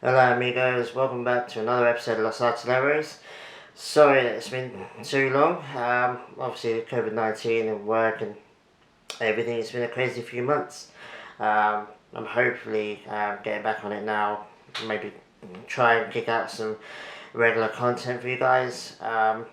Hello amigos, welcome back to another episode of Los Artilleros. Sorry that it's been too long. Obviously COVID-19 and work and everything, it's been a crazy few months. I'm hopefully getting back on it now. Maybe try and kick out some regular content for you guys. I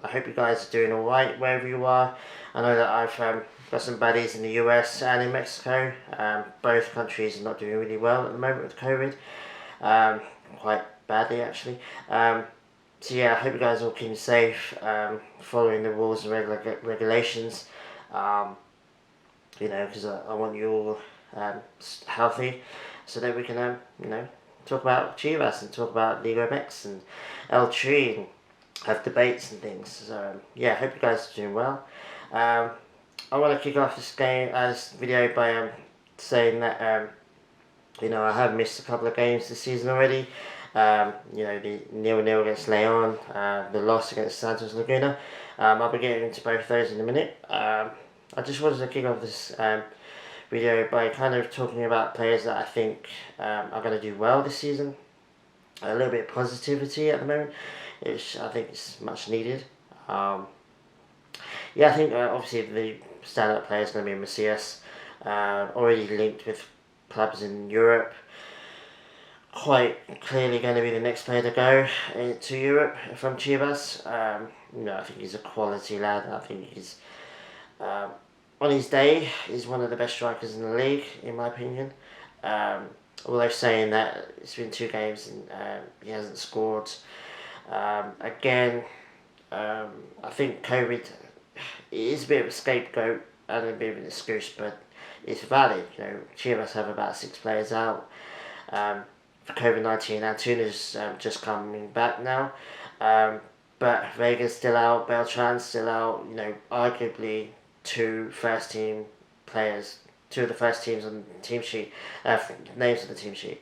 hope you guys are doing alright wherever you are. I know that I've got some buddies in the US and in Mexico. Both countries are not doing really well at the moment with COVID. um, Quite badly actually. So yeah, I hope you guys all keep safe, following the rules and regulations. Um, because I want you all healthy, so that we can talk about Chivas and talk about Liga MX and El Tri and have debates and things. So yeah, I hope you guys are doing well. I want to kick off this video by saying that I have missed a couple of games this season already. The 0-0 against Leon, the loss against Santos Laguna. I'll be getting into both those in a minute. I just wanted to kick off this video by kind of talking about players that I think are going to do well this season. A little bit of positivity at the moment, which I think is much needed. I think obviously the standout player is going to be Macias, already linked with clubs in Europe. Quite clearly going to be the next player to go to Europe from Chivas. I think he's a quality lad. I think he's on his day he's one of the best strikers in the league, in my opinion. Although saying that, it's been 2 games and he hasn't scored. Again, I think COVID is a bit of a scapegoat and a bit of an excuse, but it's valid. Chivas have about 6 players out for COVID-19. Antuna's just coming back now, but Vega's still out, Beltran's still out. Arguably two first team players, two of the first teams on the team sheet, names on the team sheet.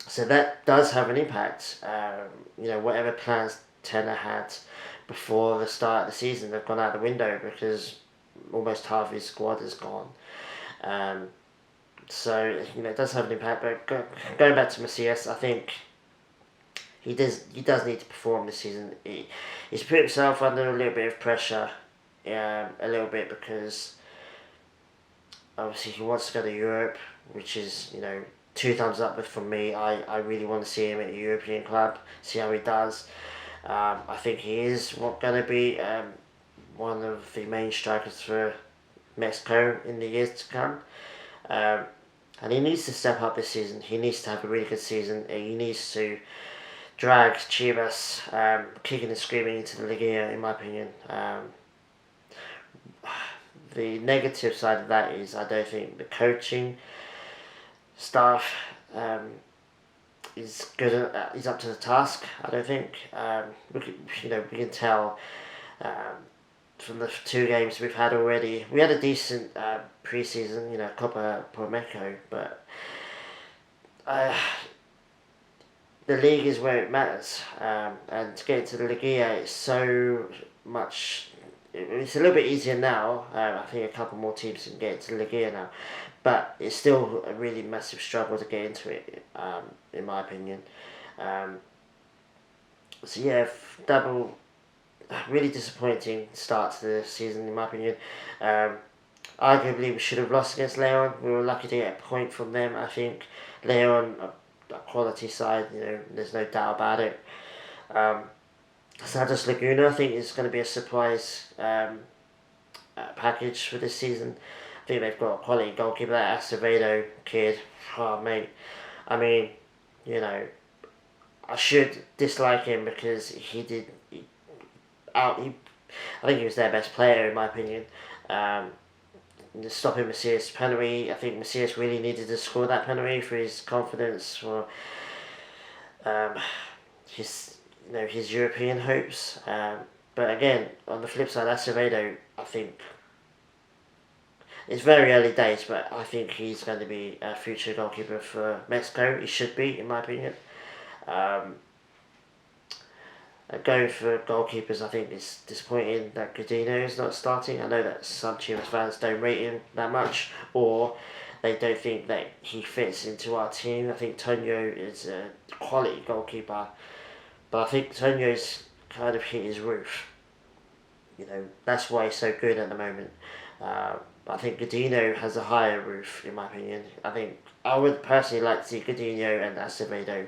So that does have an impact. Whatever plans Tena had before the start of the season, they've gone out the window because almost half his squad is gone. So it does have an impact. But going back to Macias, I think he does need to perform this season. He's put himself under a little bit of pressure, a little bit, because obviously he wants to go to Europe, which is 2 thumbs up from me. I really want to see him at a European club, see how he does. I think he is going to be one of the main strikers for Mexico in the years to come. And he needs to step up this season. He needs to have a really good season. He needs to drag Chivas kicking and screaming into the Liga, in my opinion. The negative side of that is I don't think the coaching staff is good. Is up to the task. I don't think. We can tell from the 2 games we've had already. We had a decent pre-season, Copa por Mexico, but the league is where it matters, and to get into the Liga, it's so much. It's a little bit easier now. I think a couple more teams can get into the Liga now, but it's still a really massive struggle to get into it, in my opinion. So yeah, really disappointing start to the season, in my opinion. Arguably, we should have lost against Leon. We were lucky to get a point from them. I think Leon, a quality side, there's no doubt about it. Santos Laguna, I think, is going to be a surprise package for this season. I think they've got a quality goalkeeper, that Acevedo kid. Oh, mate. I mean, I should dislike him because I think he was their best player, in my opinion. Stopping Macias' penalty, I think Macias really needed to score that penalty for his confidence, for his European hopes. But again, on the flip side, Acevedo, I think it's very early days, but I think he's going to be a future goalkeeper for Mexico. He should be, in my opinion. Going for goalkeepers, I think it's disappointing that Godinho is not starting. I know that some Chivas fans don't rate him that much, or they don't think that he fits into our team. I think Tonio is a quality goalkeeper, but I think Tonio's kind of hit his roof. That's why he's so good at the moment. I think Godinho has a higher roof, in my opinion. I think I would personally like to see Godinho and Acevedo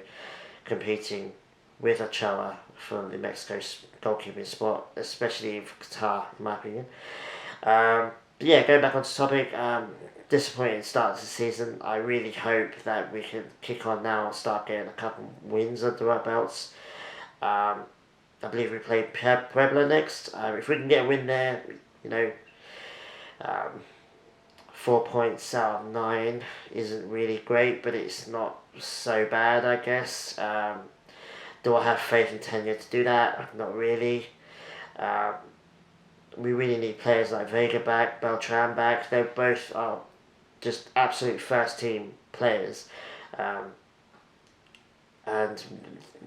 competing with Ochoa for the Mexico's goalkeeping spot, especially for Qatar, in my opinion. But yeah, going back onto the topic, disappointing start to the season. I really hope that we can kick on now and start getting a couple wins under our belts. I believe we play Puebla next. If we can get a win there, you know, um, 4 points out of 9 isn't really great, but it's not so bad, I guess. Do I have faith in Tena to do that? Not really. Um, we really need players like Vega back, Beltran back. They both are just absolute first team players. And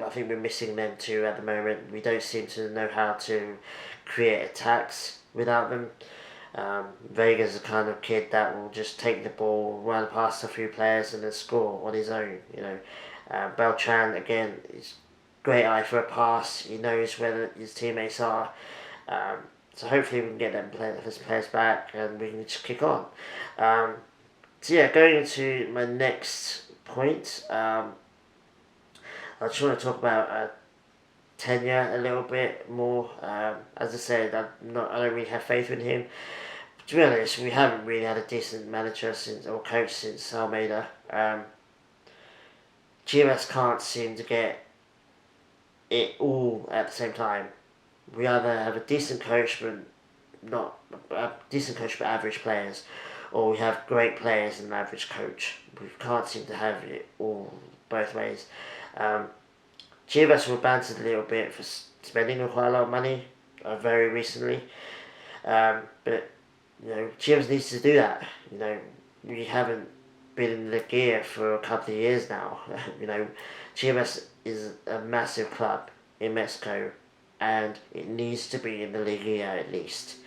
I think we're missing them too at the moment. We don't seem to know how to create attacks without them. Vega's the kind of kid that will just take the ball, run past a few players, and then score on his own. Beltran again is great eye for a pass. He knows where his teammates are. So hopefully we can get them players back and we can just kick on. So yeah, going into my next point. I just want to talk about Tena a little bit more. As I said, I don't really have faith in him. To be honest, we haven't really had a decent manager or coach since Almeida. Chivas can't seem to get it all at the same time. We either have a decent coach but average players, or we have great players and an average coach. We can't seem to have it all both ways. Chivas were bantered a little bit for spending quite a lot of money very recently, but Chivas needs to do that. We haven't been in the gear for a couple of years now. Chivas is a massive club in Mexico, and it needs to be in the Liga at least.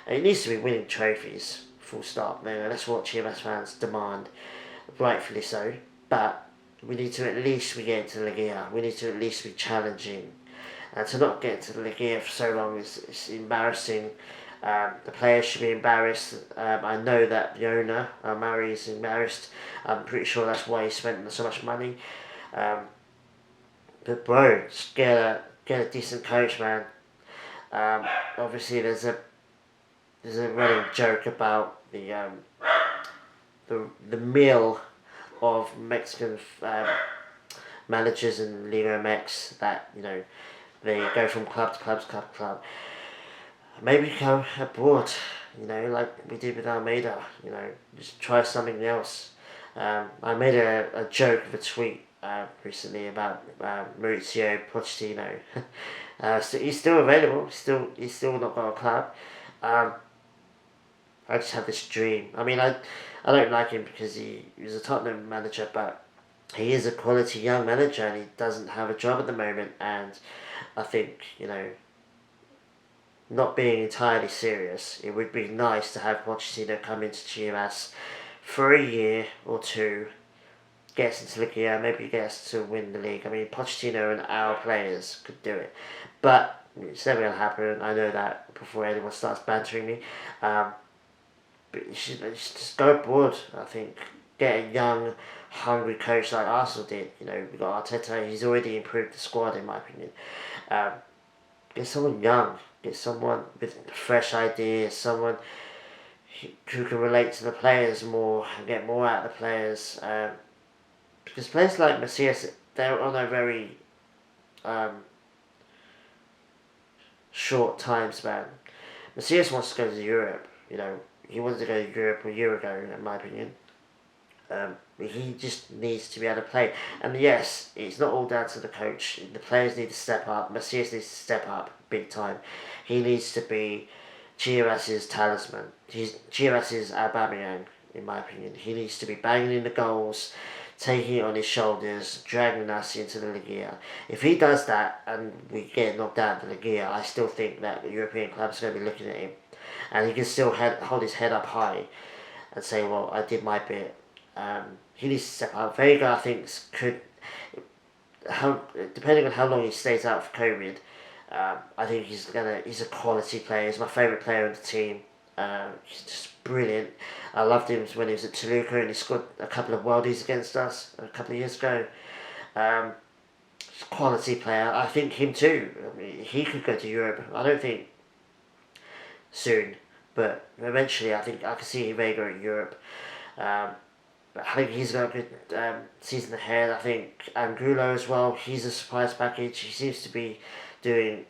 And it needs to be winning trophies. Full stop. That's what Chivas fans demand, rightfully so. But we need to at least be getting to the Liga. We need to at least be challenging. And to not get to the Liga for so long is embarrassing. The players should be embarrassed. I know that the owner, Mari, is embarrassed. I'm pretty sure that's why he spent so much money. But bro, just get a decent coach, man. Obviously, there's a running joke about the mill of Mexican managers in Liga MX that they go from club to club to club to club. Maybe go abroad, like we did with Almeida. Just try something else. I made a joke of a tweet recently about Mauricio Pochettino. So he's still available. He's still not got a club. I just have this dream. I mean, I don't like him because he was a Tottenham manager, but he is a quality young manager and he doesn't have a job at the moment. And I think not being entirely serious, it would be nice to have Pochettino come into Chivas for a year or two, get us into the Liga, maybe get us to win the league. I mean, Pochettino and our players could do it, but it's never going to happen. I know that before anyone starts bantering me. But you should just go abroad, I think. Get a young, hungry coach like Arsenal did. We got Arteta, he's already improved the squad in my opinion. Get someone young, get someone with fresh ideas, someone who can relate to the players more and get more out of the players. Because players like Macias, they're on a very short time span. Macias wants to go to Europe, he wanted to go to Europe a year ago, in my opinion. He just needs to be able to play. And yes, it's not all down to the coach. The players need to step up. Macias needs to step up big time. He needs to be Chivas' talisman. Chivas' Aubameyang, in my opinion. He needs to be banging in the goals, taking it on his shoulders, dragging us into the Liga. If he does that and we get knocked out of the Liga, I still think that the European clubs are going to be looking at him, and he can still hold his head up high and say, well, I did my bit. He needs to step up. Vega, I think, could, depending on how long he stays out for COVID, I think he's a quality player. He's my favourite player on the team. He's just brilliant. I loved him when he was at Toluca and he scored a couple of worldies against us a couple of years ago. Quality player. I think him too. I mean, he could go to Europe. I don't think soon, but eventually I think I can see Vega in Europe. But I think he's got a good season ahead. I think Angulo as well. He's a surprise package. He seems to be doing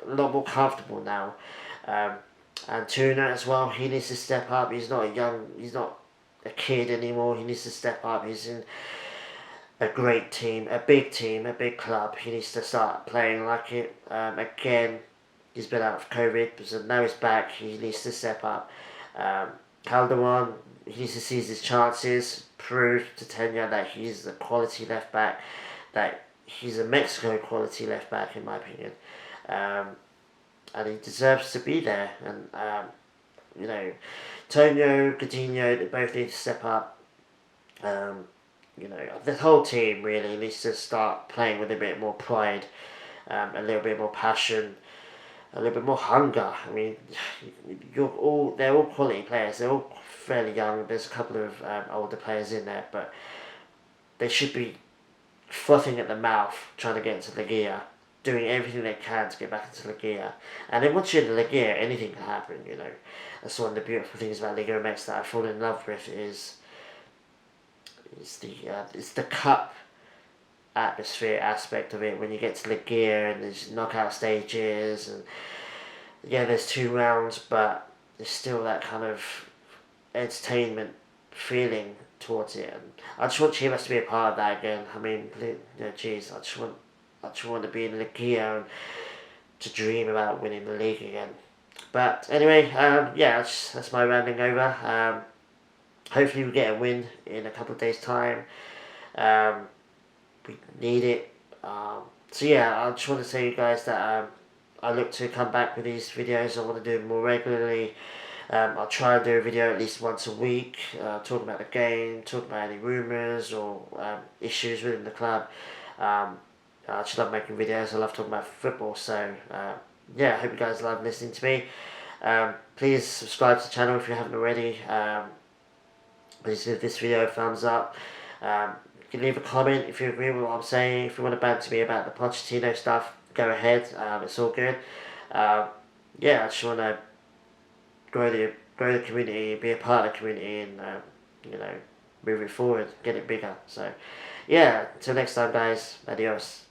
a lot more comfortable now. And Tena as well. He needs to step up. He's not a kid anymore. He needs to step up. He's in a great team, a big club. He needs to start playing like it. Again, he's been out of COVID, so now he's back. He needs to step up. Calderon, he needs to seize his chances, prove to Tena that he's a quality left back, that he's a Mexico quality left back in my opinion, and he deserves to be there. And Tonio, Coutinho, they both need to step up. The whole team really needs to start playing with a bit more pride, a little bit more passion, a little bit more hunger. I mean, they're all quality players. They're all fairly young. There's a couple of older players in there, but they should be frothing at the mouth trying to get into the Liga, doing everything they can to get back into the Liga. And then once you're in the Liga, anything can happen. That's one of the beautiful things about Liga MX that I fall in love with is the cup atmosphere aspect of it. When you get to the gear and there's knockout stages, and there's 2 rounds, but there's still that kind of entertainment feeling towards it. And I just want Chivas to be a part of that again. I mean, I just want to be in the gear and to dream about winning the league again. But anyway, that's my rambling over. Hopefully we get a win in a couple of days' time. We need it. I just want to say, you guys, that I look to come back with these videos. I want to do them more regularly. I'll try and do a video at least once a week, talking about the game, talking about any rumours or issues within the club. I just love making videos. I love talking about football. So I hope you guys love listening to me. Please subscribe to the channel if you haven't already. Please give this video a thumbs up. You can leave a comment if you agree with what I'm saying. If you want to banter me about the Pochettino stuff, go ahead. It's all good. I just want to grow the community, be a part of the community, and move it forward, get it bigger. So, until next time, guys. Adios.